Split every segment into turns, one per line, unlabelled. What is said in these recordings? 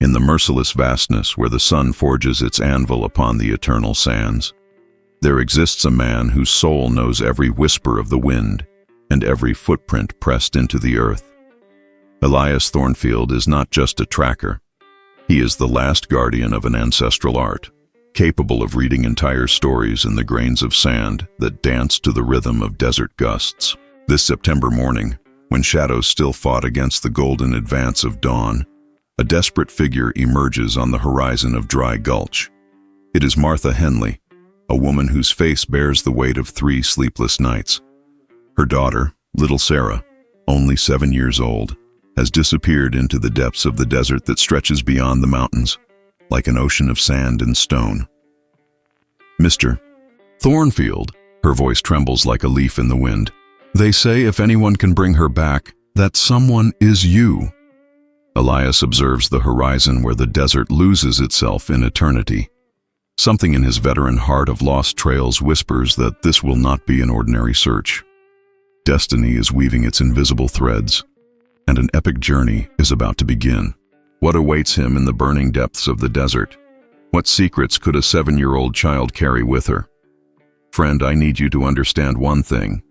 in the merciless vastness where the sun forges its anvil upon the eternal sands, there exists a man whose soul knows every whisper of the wind and every footprint pressed into the earth. Elias Thornfield is not just a tracker. He is the last guardian of an ancestral art, capable of reading entire stories in the grains of sand that dance to the rhythm of desert gusts. This September morning, when shadows still fought against the golden advance of dawn, a desperate figure emerges on the horizon of Dry Gulch. It is Martha Henley, a woman whose face bears the weight of 3 sleepless nights. Her daughter, little Sarah, only 7 years old, has disappeared into the depths of the desert that stretches beyond the mountains, like an ocean of sand and stone. "Mr. Thornfield," her voice trembles like a leaf in the wind, "they say if anyone can bring her back, that someone is you." Elias observes the horizon where the desert loses itself in eternity. Something in his veteran heart of lost trails whispers that this will not be an ordinary search. Destiny is weaving its invisible threads, and an epic journey is about to begin. What awaits him in the burning depths of the desert? What secrets could a 7-year-old child carry with her? Friend, I need you to understand one thing.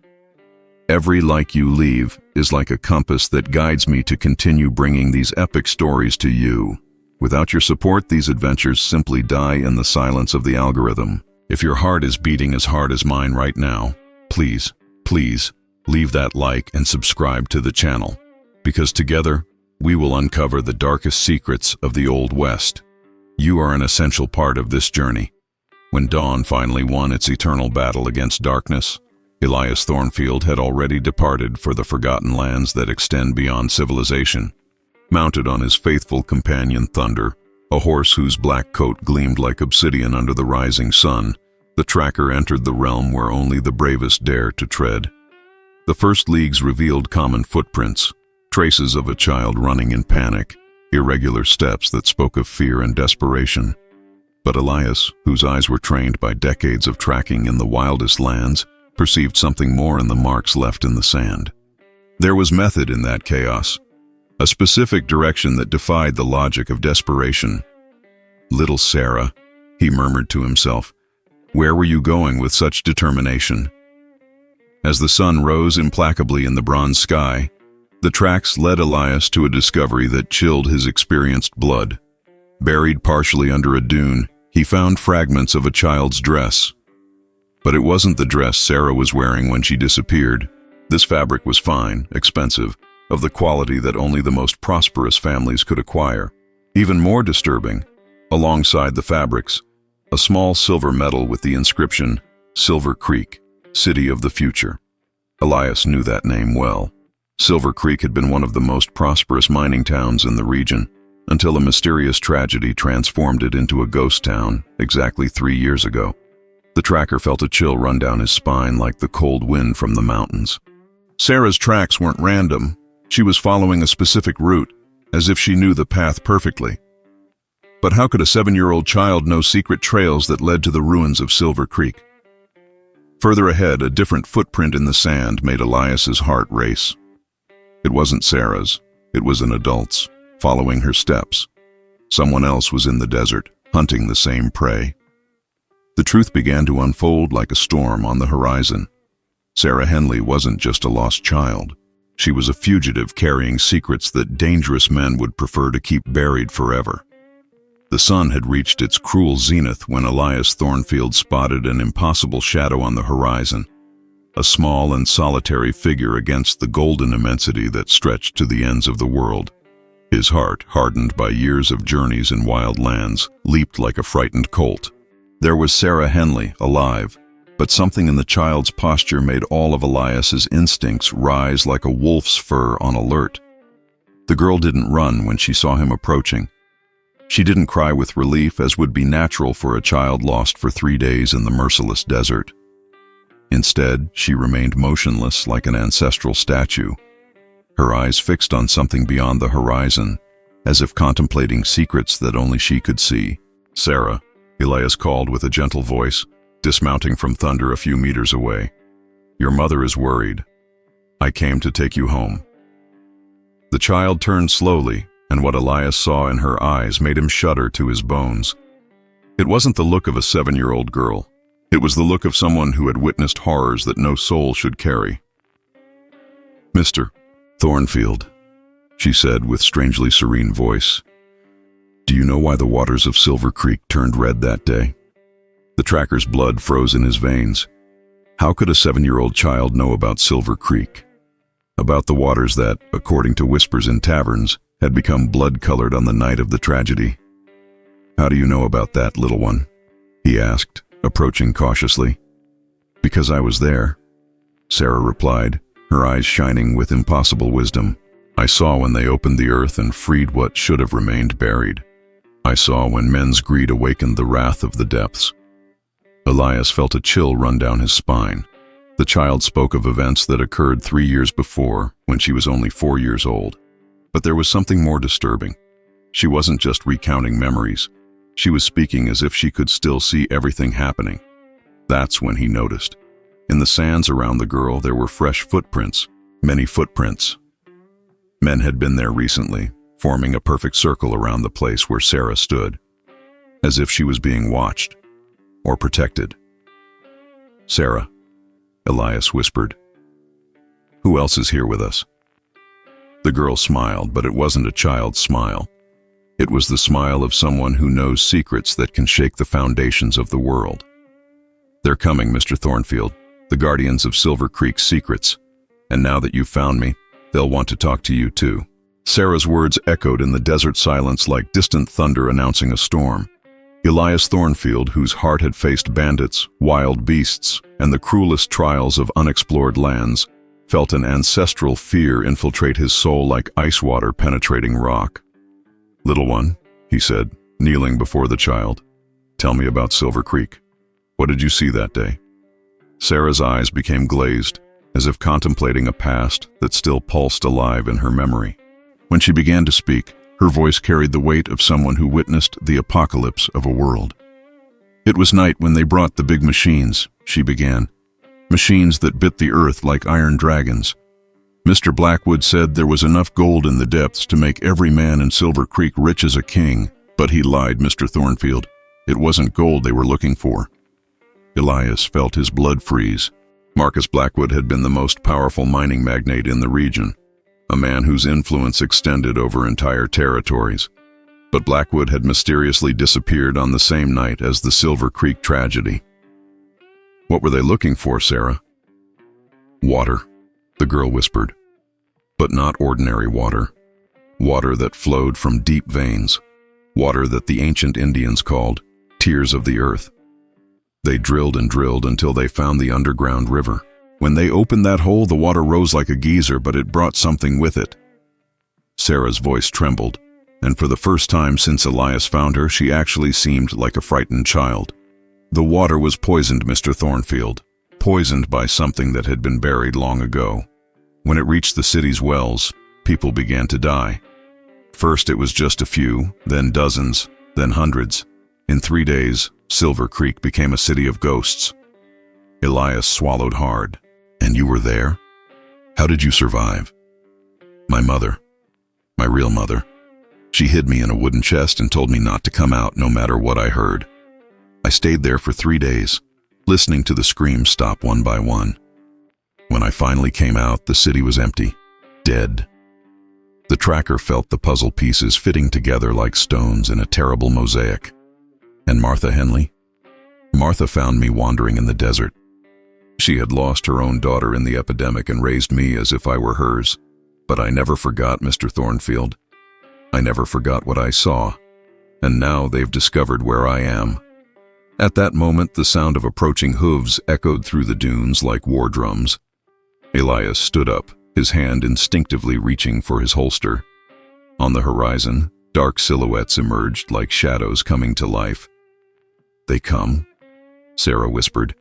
Every like you leave is like a compass that guides me to continue bringing these epic stories to you. Without your support, these adventures simply die in the silence of the algorithm. If your heart is beating as hard as mine right now, please, please, leave that like and subscribe to the channel, because together, we will uncover the darkest secrets of the Old West. You are an essential part of this journey. When dawn finally won its eternal battle against darkness, Elias Thornfield had already departed for the forgotten lands that extend beyond civilization. Mounted on his faithful companion Thunder, a horse whose black coat gleamed like obsidian under the rising sun, the tracker entered the realm where only the bravest dare to tread. The first leagues revealed common footprints, traces of a child running in panic, irregular steps that spoke of fear and desperation. But Elias, whose eyes were trained by decades of tracking in the wildest lands, perceived something more in the marks left in the sand. There was method in that chaos, a specific direction that defied the logic of desperation. "Little Sarah," he murmured to himself, "where were you going with such determination?" As the sun rose implacably in the bronze sky, the tracks led Elias to a discovery that chilled his experienced blood. Buried partially under a dune, he found fragments of a child's dress. But it wasn't the dress Sarah was wearing when she disappeared. This fabric was fine, expensive, of the quality that only the most prosperous families could acquire. Even more disturbing, alongside the fabrics, a small silver medal with the inscription, "Silver Creek, City of the Future." Elias knew that name well. Silver Creek had been one of the most prosperous mining towns in the region, until a mysterious tragedy transformed it into a ghost town exactly 3 years ago. The tracker felt a chill run down his spine like the cold wind from the mountains. Sarah's tracks weren't random. She was following a specific route, as if she knew the path perfectly. But how could a 7-year-old child know secret trails that led to the ruins of Silver Creek? Further ahead, a different footprint in the sand made Elias's heart race. It wasn't Sarah's, it was an adult's, following her steps. Someone else was in the desert, hunting the same prey. The truth began to unfold like a storm on the horizon. Sarah Henley wasn't just a lost child. She was a fugitive carrying secrets that dangerous men would prefer to keep buried forever. The sun had reached its cruel zenith when Elias Thornfield spotted an impossible shadow on the horizon, a small and solitary figure against the golden immensity that stretched to the ends of the world. His heart, hardened by years of journeys in wild lands, leaped like a frightened colt. There was Sarah Henley, alive, but something in the child's posture made all of Elias's instincts rise like a wolf's fur on alert. The girl didn't run when she saw him approaching. She didn't cry with relief, as would be natural for a child lost for 3 days in the merciless desert. Instead, she remained motionless like an ancestral statue, her eyes fixed on something beyond the horizon, as if contemplating secrets that only she could see. "Sarah," Elias called with a gentle voice, dismounting from Thunder a few meters away. "Your mother is worried. I came to take you home." The child turned slowly, and what Elias saw in her eyes made him shudder to his bones. It wasn't the look of a 7-year-old girl. It was the look of someone who had witnessed horrors that no soul should carry. "Mr. Thornfield," she said with strangely serene voice, "do you know why the waters of Silver Creek turned red that day?" The tracker's blood froze in his veins. How could a 7-year-old child know about Silver Creek? About the waters that, according to whispers in taverns, had become blood-colored on the night of the tragedy. "How do you know about that, little one?" he asked, approaching cautiously. "Because I was there," Sarah replied, her eyes shining with impossible wisdom. "I saw when they opened the earth and freed what should have remained buried. I saw when men's greed awakened the wrath of the depths." Elias felt a chill run down his spine. The child spoke of events that occurred 3 years before, when she was only 4 years old. But there was something more disturbing. She wasn't just recounting memories. She was speaking as if she could still see everything happening. That's when he noticed. In the sands around the girl there were fresh footprints, many footprints. Men had been there recently, forming a perfect circle around the place where Sarah stood, as if she was being watched or protected. "Sarah," Elias whispered. "Who else is here with us?" The girl smiled, but it wasn't a child's smile. It was the smile of someone who knows secrets that can shake the foundations of the world. "They're coming, Mr. Thornfield, the guardians of Silver Creek's secrets. And now that you've found me, they'll want to talk to you too." Sarah's words echoed in the desert silence like distant thunder announcing a storm. Elias Thornfield, whose heart had faced bandits, wild beasts, and the cruelest trials of unexplored lands, felt an ancestral fear infiltrate his soul like ice water penetrating rock. "Little one," he said, kneeling before the child, "tell me about Silver Creek. What did you see that day?" Sarah's eyes became glazed, as if contemplating a past that still pulsed alive in her memory. When she began to speak, her voice carried the weight of someone who witnessed the apocalypse of a world. "It was night when they brought the big machines," she began. "Machines that bit the earth like iron dragons. Mr. Blackwood said there was enough gold in the depths to make every man in Silver Creek rich as a king, but he lied, Mr. Thornfield. It wasn't gold they were looking for." Elias felt his blood freeze. Marcus Blackwood had been the most powerful mining magnate in the region, a man whose influence extended over entire territories. But Blackwood had mysteriously disappeared on the same night as the Silver Creek tragedy. "What were they looking for, Sarah?" "Water," the girl whispered. "But not ordinary water. Water that flowed from deep veins. Water that the ancient Indians called tears of the earth. They drilled and drilled until they found the underground river. When they opened that hole, the water rose like a geyser, but it brought something with it." Sarah's voice trembled, and for the first time since Elias found her, she actually seemed like a frightened child. "The water was poisoned, Mr. Thornfield, poisoned by something that had been buried long ago. When it reached the city's wells, people began to die. First it was just a few, then dozens, then hundreds. In 3 days, Silver Creek became a city of ghosts." Elias swallowed hard. "And you were there? How did you survive?" "My mother. My real mother. She hid me in a wooden chest and told me not to come out no matter what I heard. I stayed there for 3 days, listening to the screams stop one by one. When I finally came out, the city was empty, dead." The tracker felt the puzzle pieces fitting together like stones in a terrible mosaic. "And Martha Henley?" "Martha found me wandering in the desert. She had lost her own daughter in the epidemic and raised me as if I were hers. But I never forgot, Mr. Thornfield. I never forgot what I saw. And now they've discovered where I am." At that moment, the sound of approaching hooves echoed through the dunes like war drums. Elias stood up, his hand instinctively reaching for his holster. On the horizon, dark silhouettes emerged like shadows coming to life. "They come," Sarah whispered.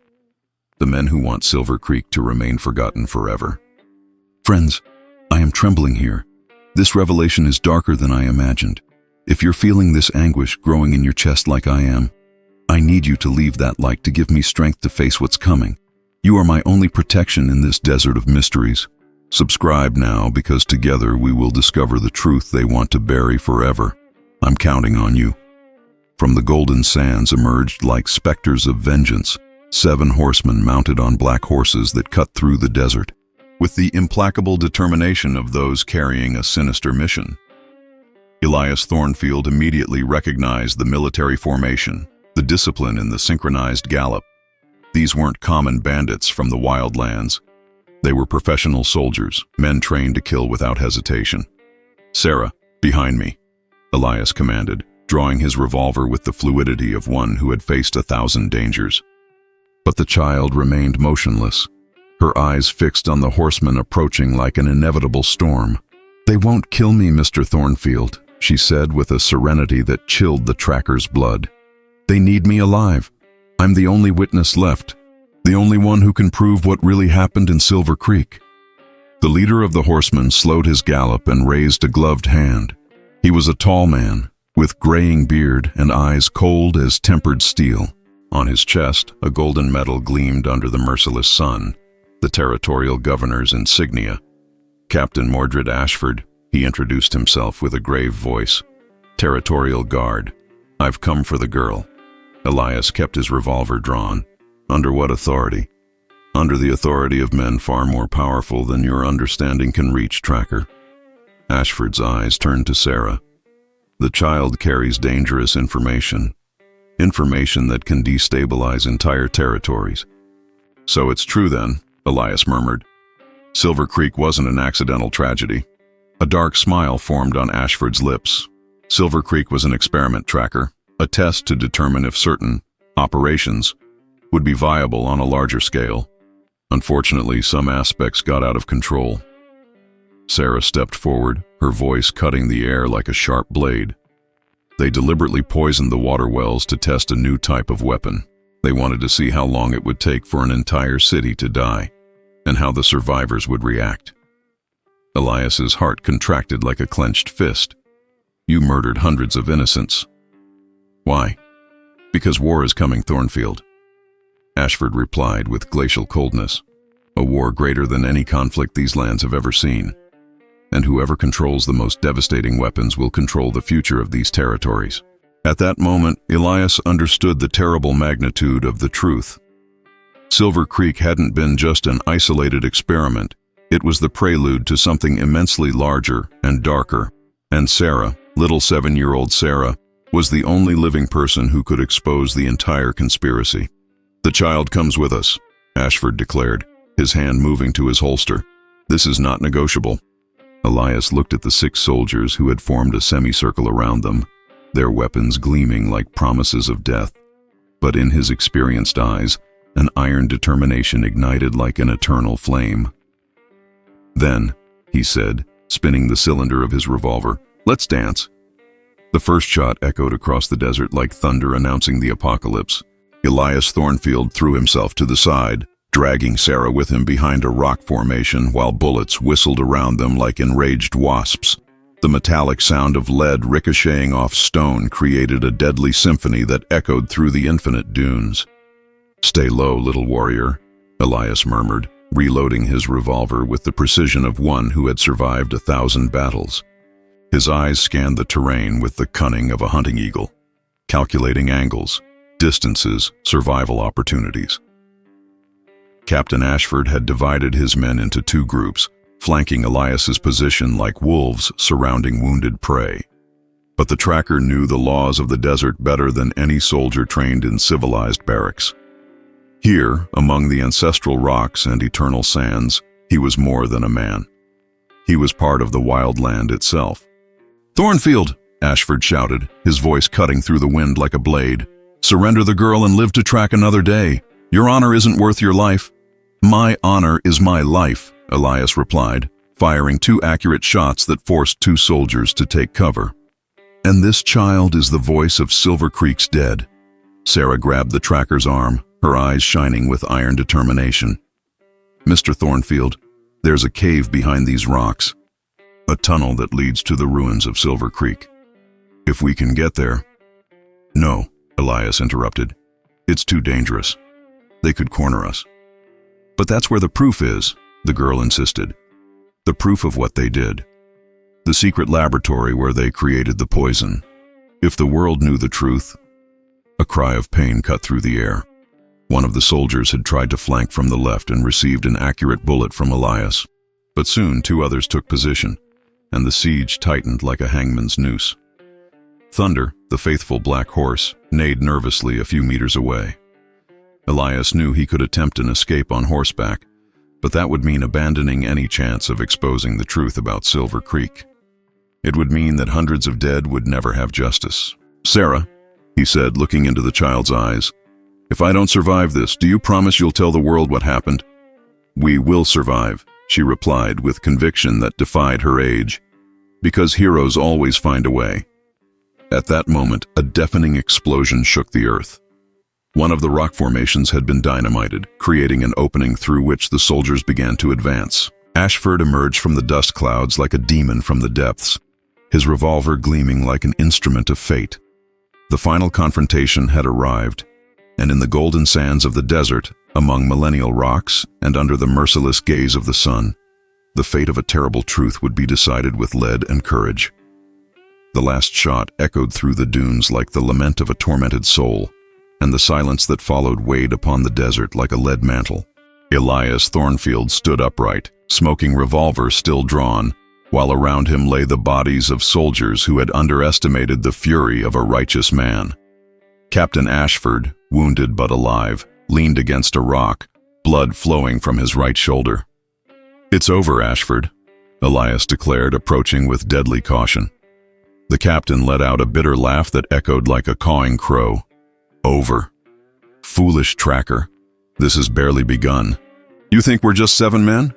"The men who want Silver Creek to remain forgotten forever." "Friends, I am trembling here. This revelation is darker than I imagined. If you're feeling this anguish growing in your chest like I am, I need you to leave that light to give me strength to face what's coming. You are my only protection in this desert of mysteries." Subscribe now, because together we will discover the truth they want to bury forever. I'm counting on you. From the golden sands emerged like specters of vengeance 7 horsemen mounted on black horses that cut through the desert, with the implacable determination of those carrying a sinister mission. Elias Thornfield immediately recognized the military formation, the discipline in the synchronized gallop. These weren't common bandits from the wildlands. They were professional soldiers, men trained to kill without hesitation. "Sarah, behind me," Elias commanded, drawing his revolver with the fluidity of one who had faced 1,000 dangers. But the child remained motionless, her eyes fixed on the horsemen approaching like an inevitable storm. "They won't kill me, Mr. Thornfield," she said with a serenity that chilled the tracker's blood. "They need me alive. I'm the only witness left, the only one who can prove what really happened in Silver Creek." The leader of the horsemen slowed his gallop and raised a gloved hand. He was a tall man, with graying beard and eyes cold as tempered steel. On his chest, a golden medal gleamed under the merciless sun, the territorial governor's insignia. "Captain Mordred Ashford," he introduced himself with a grave voice. "Territorial Guard. I've come for the girl." Elias kept his revolver drawn. "Under what authority?" "Under the authority of men far more powerful than your understanding can reach, Tracker." Ashford's eyes turned to Sarah. "The child carries dangerous information that can destabilize entire territories." "So it's true then," Elias murmured. "Silver Creek wasn't an accidental tragedy." A dark smile formed on Ashford's lips. "Silver Creek was an experiment, Tracker, a test to determine if certain operations would be viable on a larger scale. Unfortunately, some aspects got out of control." Sarah stepped forward, her voice cutting the air like a sharp blade. "They deliberately poisoned the water wells to test a new type of weapon. They wanted to see how long it would take for an entire city to die, and how the survivors would react." Elias's heart contracted like a clenched fist. "You murdered hundreds of innocents." "Why?" "Because war is coming, Thornfield," Ashford replied with glacial coldness. "A war greater than any conflict these lands have ever seen. And whoever controls the most devastating weapons will control the future of these territories." At that moment, Elias understood the terrible magnitude of the truth. Silver Creek hadn't been just an isolated experiment. It was the prelude to something immensely larger and darker. And Sarah, little 7-year-old Sarah, was the only living person who could expose the entire conspiracy. "The child comes with us," Ashford declared, his hand moving to his holster. "This is not negotiable." Elias looked at the 6 soldiers who had formed a semicircle around them, their weapons gleaming like promises of death. But in his experienced eyes, an iron determination ignited like an eternal flame. "Then," he said, spinning the cylinder of his revolver, "let's dance." The first shot echoed across the desert like thunder announcing the apocalypse. Elias Thornfield threw himself to the side, dragging Sarah with him behind a rock formation while bullets whistled around them like enraged wasps. The metallic sound of lead ricocheting off stone created a deadly symphony that echoed through the infinite dunes. "Stay low, little warrior," Elias murmured, reloading his revolver with the precision of one who had survived 1,000 battles. His eyes scanned the terrain with the cunning of a hunting eagle, calculating angles, distances, survival opportunities. Captain Ashford had divided his men into 2 groups, flanking Elias's position like wolves surrounding wounded prey. But the tracker knew the laws of the desert better than any soldier trained in civilized barracks. Here, among the ancestral rocks and eternal sands, he was more than a man. He was part of the wild land itself. "Thornfield!" Ashford shouted, his voice cutting through the wind like a blade. "Surrender the girl and live to track another day. Your honor isn't worth your life." "My honor is my life," Elias replied, firing 2 accurate shots that forced 2 soldiers to take cover. "And this child is the voice of Silver Creek's dead." Sarah grabbed the tracker's arm, her eyes shining with iron determination. "Mr. Thornfield, there's a cave behind these rocks, a tunnel that leads to the ruins of Silver Creek. If we can get there—" "No," Elias interrupted. "It's too dangerous. They could corner us." "But that's where the proof is," the girl insisted. the proof of what they did. The secret laboratory where they created the poison. If the world knew the truth. A cry of pain cut through the air. One of the soldiers had tried to flank from the left and received an accurate bullet from Elias. But soon 2 others took position, and the siege tightened like a hangman's noose. Thunder, the faithful black horse, neighed nervously a few meters away. Elias knew he could attempt an escape on horseback, but that would mean abandoning any chance of exposing the truth about Silver Creek. It would mean that hundreds of dead would never have justice. "Sarah," he said, looking into the child's eyes, "if I don't survive this, do you promise you'll tell the world what happened?" "We will survive," she replied with conviction that defied her age, "because heroes always find a way." At that moment, a deafening explosion shook the earth. One of the rock formations had been dynamited, creating an opening through which the soldiers began to advance. Ashford emerged from the dust clouds like a demon from the depths, his revolver gleaming like an instrument of fate. The final confrontation had arrived, and in the golden sands of the desert, among millennial rocks and under the merciless gaze of the sun, the fate of a terrible truth would be decided with lead and courage. The last shot echoed through the dunes like the lament of a tormented soul, and the silence that followed weighed upon the desert like a lead mantle. Elias Thornfield stood upright, smoking revolver still drawn, while around him lay the bodies of soldiers who had underestimated the fury of a righteous man. Captain Ashford, wounded but alive, leaned against a rock, blood flowing from his right shoulder. "It's over, Ashford," Elias declared, approaching with deadly caution. The captain let out a bitter laugh that echoed like a cawing crow. "Over. Foolish tracker. This has barely begun. You think we're just 7 men?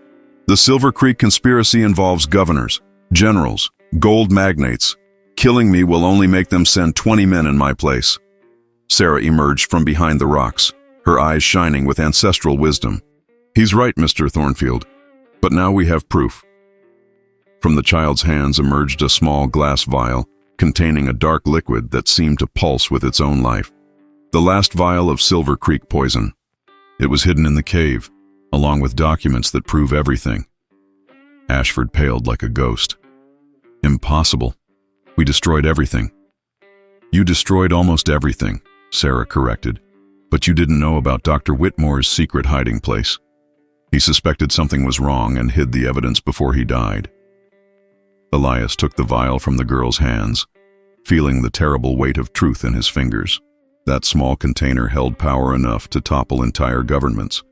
The Silver Creek conspiracy involves governors, generals, gold magnates. Killing me will only make them send 20 men in my place." Sarah emerged from behind the rocks, her eyes shining with ancestral wisdom. "He's right, Mr. Thornfield. But now we have proof." From the child's hands emerged a small glass vial containing a dark liquid that seemed to pulse with its own life. The last vial of Silver Creek poison. It was hidden in the cave, along with documents that prove everything. Ashford paled like a ghost. "Impossible. We destroyed everything." "You destroyed almost everything," Sarah corrected, "but you didn't know about Dr. Whitmore's secret hiding place. He suspected something was wrong and hid the evidence before he died." Elias took the vial from the girl's hands, feeling the terrible weight of truth in his fingers. That small container held power enough to topple entire governments,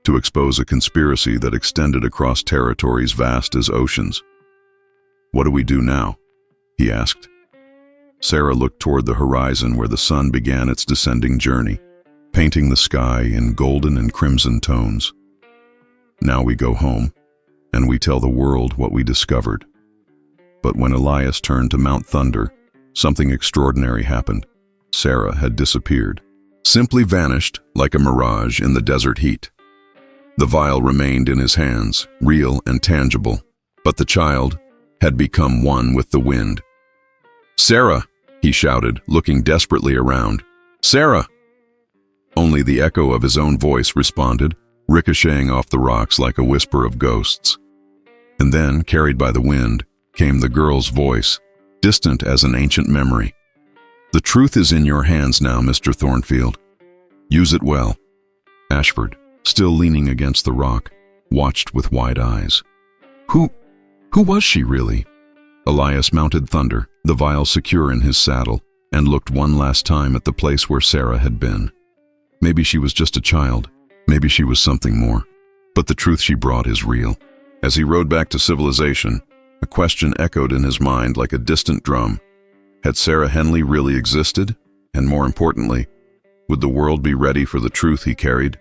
to expose a conspiracy that extended across territories vast as oceans. "What do we do now?" he asked. Sarah looked toward the horizon where the sun began its descending journey, painting the sky in golden and crimson tones. "Now we go home, and we tell the world what we discovered." But when Elias turned to Mount Thunder, something extraordinary happened. Sarah had disappeared, simply vanished like a mirage in the desert heat. The vial remained in his hands, real and tangible, but the child had become one with the wind. "Sarah!" he shouted, looking desperately around. "Sarah!" Only the echo of his own voice responded, ricocheting off the rocks like a whisper of ghosts. And then, carried by the wind, came the girl's voice, distant as an ancient memory. "The truth is in your hands now, Mr. Thornfield. Use it well." Ashford, still leaning against the rock, watched with wide eyes. Who was she really? Elias mounted Thunder, the vial secure in his saddle, and looked one last time at the place where Sarah had been. Maybe she was just a child. Maybe she was something more. But the truth she brought is real. As he rode back to civilization, a question echoed in his mind like a distant drum. Had Sarah Henley really existed? And more importantly, would the world be ready for the truth he carried?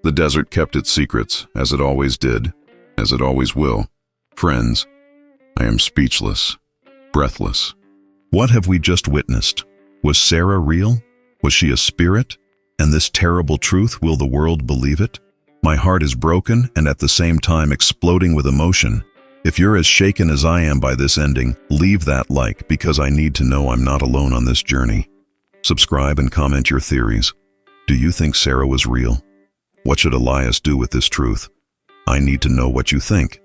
The desert kept its secrets, as it always did, as it always will. Friends, I am speechless, breathless. What have we just witnessed? Was Sarah real? Was she a spirit? And this terrible truth, will the world believe it? My heart is broken and at the same time exploding with emotion. If you're as shaken as I am by this ending, leave that like, because I need to know I'm not alone on this journey. Subscribe and comment your theories. Do you think Sarah was real? What should Elias do with this truth? I need to know what you think.